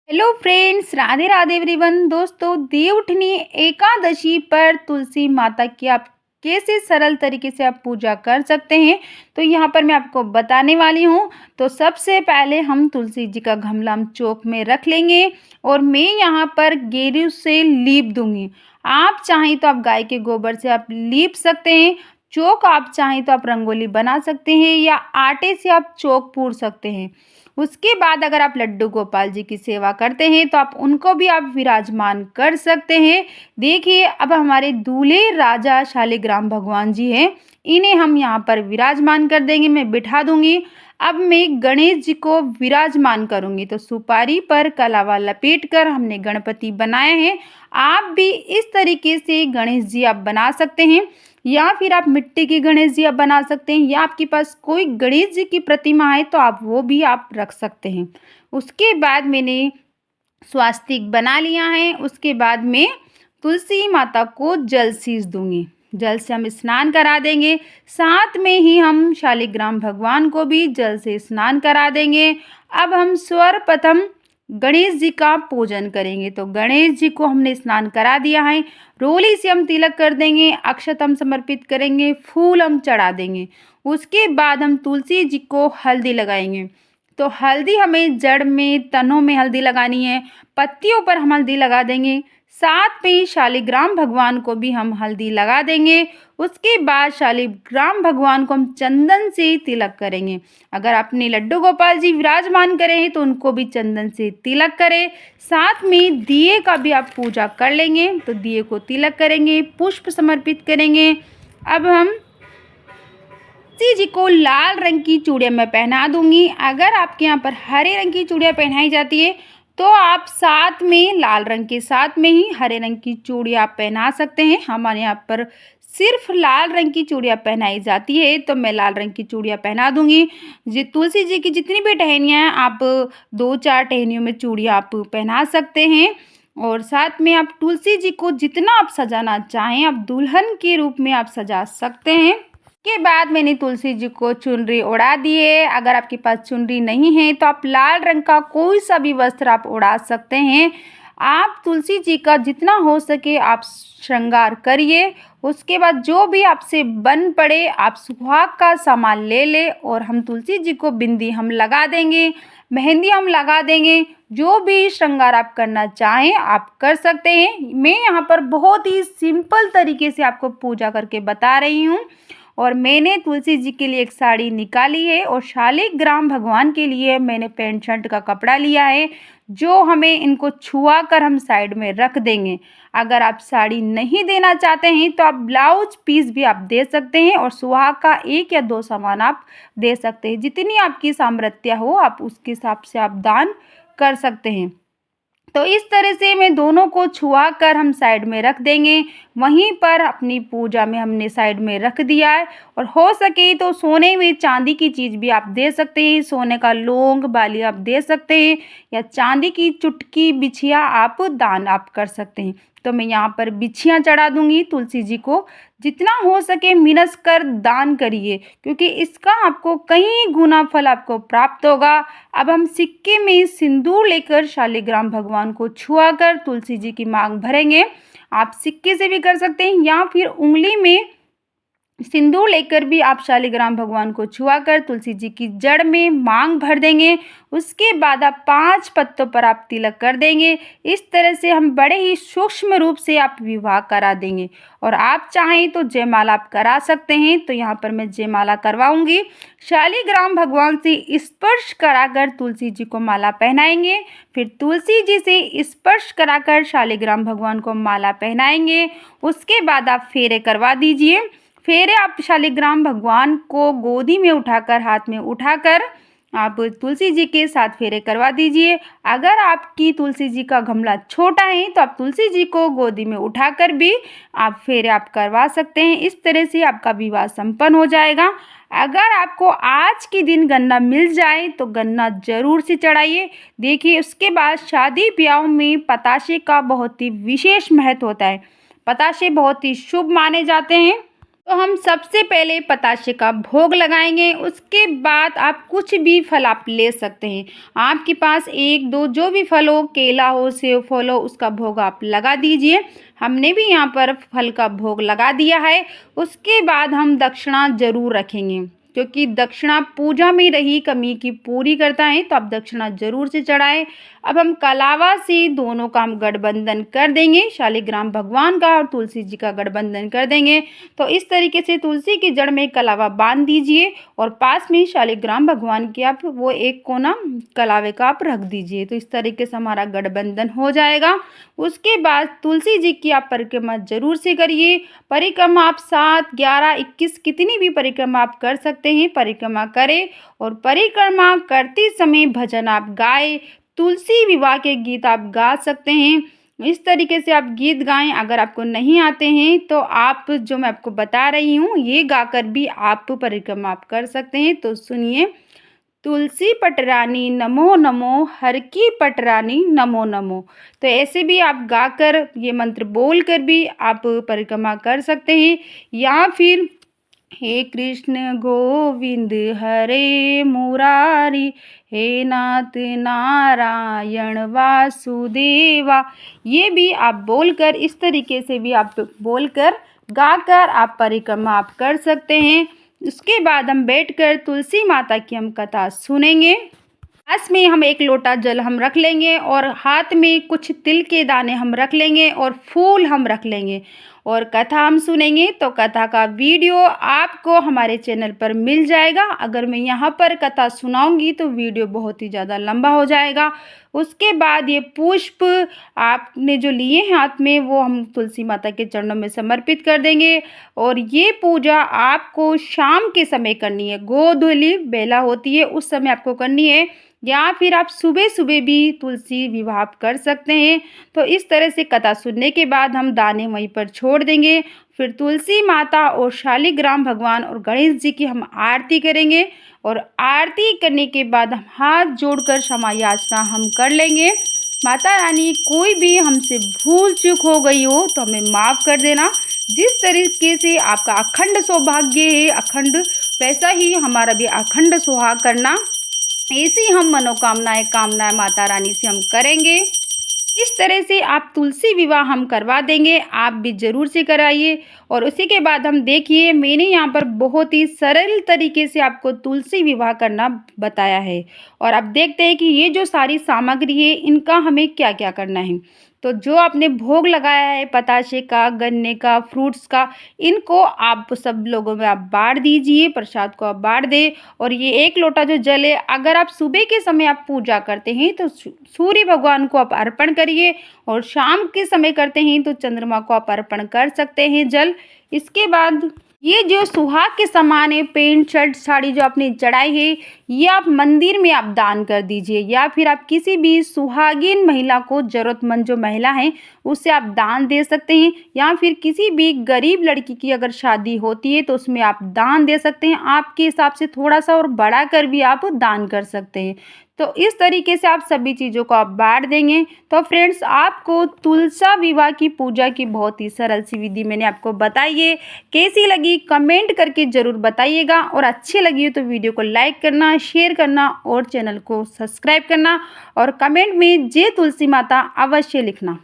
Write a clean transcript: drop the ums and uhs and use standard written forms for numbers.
Hello friends, Radhe Radhe everyone. दोस्तों, देवउठनी एकादशी पर तुलसी माता की आप कैसे सरल तरीके से आप पूजा कर सकते हैं, तो यहाँ पर मैं आपको बताने वाली हूँ। तो सबसे पहले हम तुलसी जी का गमला हम चौक में रख लेंगे और मैं यहाँ पर गेरू से लीप दूंगी। आप चाहें तो आप गाय के गोबर से आप लीप सकते हैं। चौक आप चाहें तो आप रंगोली बना सकते हैं या आटे से आप चौक पूर सकते हैं। उसके बाद अगर आप लड्डू गोपाल जी की सेवा करते हैं तो आप उनको भी आप विराजमान कर सकते हैं। देखिए, अब हमारे दूल्हे राजा शालिग्राम भगवान जी हैं, इन्हें हम यहाँ पर विराजमान कर देंगे। मैं बिठा दूंगी। अब मैं गणेश जी को विराजमान करूंगी। तो सुपारी पर कलावा लपेट कर हमने गणपति बनाए हैं। आप भी इस तरीके से गणेश जी आप बना सकते हैं या फिर आप मिट्टी के गणेश जी आप बना सकते हैं, या आपके पास कोई गणेश जी की प्रतिमा है तो आप वो भी आप रख सकते हैं। उसके बाद मैंने स्वास्तिक बना लिया है। उसके बाद मैं तुलसी माता को जल शीश दूंगी। जल से हम स्नान करा देंगे। साथ में ही हम शालिग्राम भगवान को भी जल से स्नान करा देंगे। अब हम सर्वप्रथम गणेश जी का पूजन करेंगे। तो गणेश जी को हमने स्नान करा दिया है। रोली से हम तिलक कर देंगे, अक्षत हम समर्पित करेंगे, फूल हम चढ़ा देंगे। उसके बाद हम तुलसी जी को हल्दी लगाएंगे। तो हल्दी हमें जड़ में, तनों में हल्दी लगानी है, पत्तियों पर हम हल्दी लगा देंगे। साथ में शालिग्राम भगवान को भी हम हल्दी लगा देंगे। उसके बाद शालिग्राम भगवान को हम चंदन से तिलक करेंगे। अगर आपने लड्डू गोपाल जी विराजमान करे हैं तो उनको भी चंदन से तिलक करें। साथ में दिए का भी आप पूजा कर लेंगे। तो दिए को तिलक करेंगे, पुष्प समर्पित करेंगे। अब हम तुलसी जी को लाल रंग की चूड़ियाँ मैं पहना दूंगी। अगर आपके यहाँ पर हरे रंग की चूड़ियाँ पहनाई जाती है तो आप साथ में लाल रंग के साथ में ही हरे रंग की चूड़ियाँ आप पहना सकते हैं। हमारे यहाँ पर सिर्फ लाल रंग की चूड़ियाँ पहनाई जाती है तो मैं लाल रंग की चूड़ियाँ पहना दूंगी। जी, तुलसी जी की जितनी भी टहनियाँ हैं आप 2-4 टहनियों में चूड़ियाँ आप पहना सकते हैं। और साथ में आप तुलसी जी को जितना आप सजाना चाहें आप दुल्हन के रूप में आप सजा सकते हैं। के बाद मैंने तुलसी जी को चुनरी ओढ़ा दिए। अगर आपके पास चुनरी नहीं है तो आप लाल रंग का कोई सा भी वस्त्र आप ओढ़ा सकते हैं। आप तुलसी जी का जितना हो सके आप श्रृंगार करिए। उसके बाद जो भी आपसे बन पड़े आप सुहाग का सामान ले ले और हम तुलसी जी को बिंदी हम लगा देंगे, मेहंदी हम लगा देंगे। जो भी श्रृंगार आप करना चाहें आप कर सकते हैं। मैं यहाँ पर बहुत ही सिंपल तरीके से आपको पूजा करके बता रही हूँ। और मैंने तुलसी जी के लिए एक साड़ी निकाली है और शालिग्राम भगवान के लिए मैंने पैंट शर्ट का कपड़ा लिया है, जो हमें इनको छुआ कर हम साइड में रख देंगे। अगर आप साड़ी नहीं देना चाहते हैं तो आप ब्लाउज पीस भी आप दे सकते हैं और सुहाग का 1 या 2 सामान आप दे सकते हैं। जितनी आपकी सामर्थ्य हो आप उसके हिसाब से आप दान कर सकते हैं। तो इस तरह से मैं दोनों को छुआ कर हम साइड में रख देंगे। वहीं पर अपनी पूजा में हमने साइड में रख दिया है। और हो सके तो सोने में चांदी की चीज़ भी आप दे सकते हैं। सोने का लौंग बाली आप दे सकते हैं या चांदी की चुटकी बिछिया आप दान आप कर सकते हैं। तो मैं यहाँ पर बिछियाँ चढ़ा दूंगी तुलसी जी को। जितना हो सके मिनस कर दान करिए, क्योंकि इसका आपको कई गुना फल आपको प्राप्त होगा। अब हम सिक्के में सिंदूर लेकर शालिग्राम भगवान को छुआ कर तुलसी जी की मांग भरेंगे। आप सिक्के से भी कर सकते हैं या फिर उंगली में सिंदूर लेकर भी आप शालिग्राम भगवान को छुआ कर तुलसी जी की जड़ में मांग भर देंगे। उसके बाद आप 5 पत्तों पर आप तिलक कर देंगे। इस तरह से हम बड़े ही सूक्ष्म रूप से आप विवाह करा देंगे। और आप चाहें तो जयमाला आप करा सकते हैं। तो यहाँ पर मैं जयमाला करवाऊंगी। शालिग्राम भगवान से स्पर्श कराकर तुलसी जी को माला पहनाएंगे। फिर तुलसी जी से स्पर्श कराकर शालिग्राम भगवान को माला पहनाएंगे। उसके बाद आप फेरे करवा दीजिए। फेरे आप शालिग्राम भगवान को गोदी में उठाकर, हाथ में उठाकर आप तुलसी जी के साथ फेरे करवा दीजिए। अगर आपकी तुलसी जी का गमला छोटा है तो आप तुलसी जी को गोदी में उठाकर भी आप फेरे आप करवा सकते हैं। इस तरह से आपका विवाह संपन्न हो जाएगा। अगर आपको आज के दिन गन्ना मिल जाए तो गन्ना जरूर से चढ़ाइए। देखिए, उसके बाद शादी ब्याह में पतासे का बहुत ही विशेष महत्व होता है। पतासे बहुत ही शुभ माने जाते हैं। तो हम सबसे पहले पतासे का भोग लगाएँगे, उसके बाद आप कुछ भी फल आप ले सकते हैं। आपके पास 1-2 जो भी फल हो, केला हो, सेब फल हो, उसका भोग आप लगा दीजिए। हमने भी यहाँ पर फल का भोग लगा दिया है। उसके बाद हम दक्षिणा ज़रूर रखेंगे, क्योंकि दक्षिणा पूजा में रही कमी की पूरी करता है, तो आप दक्षिणा ज़रूर से चढ़ाएँ। अब हम कलावा से दोनों का हम गठबंधन कर देंगे, शालिग्राम भगवान का और तुलसी जी का गठबंधन कर देंगे। तो इस तरीके से तुलसी की जड़ में कलावा बांध दीजिए और पास में शालिग्राम भगवान की आप वो एक कोना कलावे का आप रख दीजिए। तो इस तरीके से हमारा गठबंधन हो जाएगा। उसके बाद तुलसी जी की आप परिक्रमा ज़रूर से करिए। परिक्रमा आप 7, 11, 21 कितनी भी परिक्रमा आप कर सकते हैं, परिक्रमा करें और परिक्रमा करते समय भजन आप गाएँ, तुलसी विवाह के गीत आप गा सकते हैं। इस तरीके से आप गीत गाएँ। अगर आपको नहीं आते हैं तो आप जो मैं आपको बता रही हूँ ये गाकर भी आप परिक्रमा आप कर सकते हैं। तो सुनिए, तुलसी पटरानी नमो नमो, हर की पटरानी नमो नमो। तो ऐसे भी आप गाकर ये मंत्र बोलकर भी आप परिक्रमा कर सकते हैं, या फिर हे कृष्ण गोविंद हरे मुरारी, हे नाथ नारायण वासुदेवा, ये भी आप बोलकर इस तरीके से भी आप बोलकर गाकर आप परिक्रमा आप कर सकते हैं। उसके बाद हम बैठकर तुलसी माता की हम कथा सुनेंगे। पास में हम 1 लोटा जल हम रख लेंगे और हाथ में कुछ तिल के दाने हम रख लेंगे और फूल हम रख लेंगे और कथा हम सुनेंगे। तो कथा का वीडियो आपको हमारे चैनल पर मिल जाएगा। अगर मैं यहाँ पर कथा सुनाऊंगी तो वीडियो बहुत ही ज़्यादा लंबा हो जाएगा। उसके बाद ये पुष्प आपने जो लिए हैं हाथ में वो हम तुलसी माता के चरणों में समर्पित कर देंगे और ये पूजा आपको शाम के समय करनी है, गोधूली बेला होती है उस समय आपको करनी है, या फिर आप सुबह-सुबह भी तुलसी विवाह कर सकते हैं। तो इस तरह से कथा सुनने के बाद हम दाने वहीं पर छोड़ देंगे। फिर तुलसी माता और शालिग्राम भगवान और गणेश जी की हम आरती करेंगे और आरती करने के बाद हम हाथ जोड़कर क्षमा याचना हम कर लेंगे। माता रानी कोई भी हमसे भूल चूक हो गई हो तो हमें माफ़ कर देना। जिस तरीके से आपका अखंड सौभाग्य है अखंड, वैसा ही हमारा भी अखंड सुहाग करना। ऐसी हम मनोकामनाएँ कामनाएँ माता रानी से हम करेंगे। इस तरह से आप तुलसी विवाह हम करवा देंगे, आप भी ज़रूर से कराइए। और उसी के बाद हम देखिए मैंने यहाँ पर बहुत ही सरल तरीके से आपको तुलसी विवाह करना बताया है और अब देखते हैं कि ये जो सारी सामग्री है इनका हमें क्या-क्या करना है। तो जो आपने भोग लगाया है पतासे का, गन्ने का, फ्रूट्स का, इनको आप सब लोगों में आप बाँट दीजिए, प्रसाद को आप बाँट दें। और ये 1 लोटा जो जल है अगर आप सुबह के समय आप पूजा करते हैं तो सूर्य भगवान को आप अर्पण करिए और शाम के समय करते हैं तो चंद्रमा को आप अर्पण कर सकते हैं जल। इसके बाद ये जो सुहाग के सामान है, पेंट शर्ट साड़ी जो आपने चढ़ाई है, ये आप मंदिर में आप दान कर दीजिए, या फिर आप किसी भी सुहागिन महिला को, ज़रूरतमंद जो महिला हैं उसे आप दान दे सकते हैं, या फिर किसी भी गरीब लड़की की अगर शादी होती है तो उसमें आप दान दे सकते हैं। आपके हिसाब से थोड़ा सा और बढ़ा कर भी आप दान कर सकते हैं। तो इस तरीके से आप सभी चीज़ों को आप बाँट देंगे। तो फ्रेंड्स आपको तुलसा विवाह की पूजा की बहुत ही सरल सी विधि मैंने आपको बताई है। कैसी लगी कमेंट करके ज़रूर बताइएगा और अच्छी लगी हो तो वीडियो को लाइक करना, शेयर करना और चैनल को सब्सक्राइब करना और कमेंट में जय तुलसी माता अवश्य लिखना।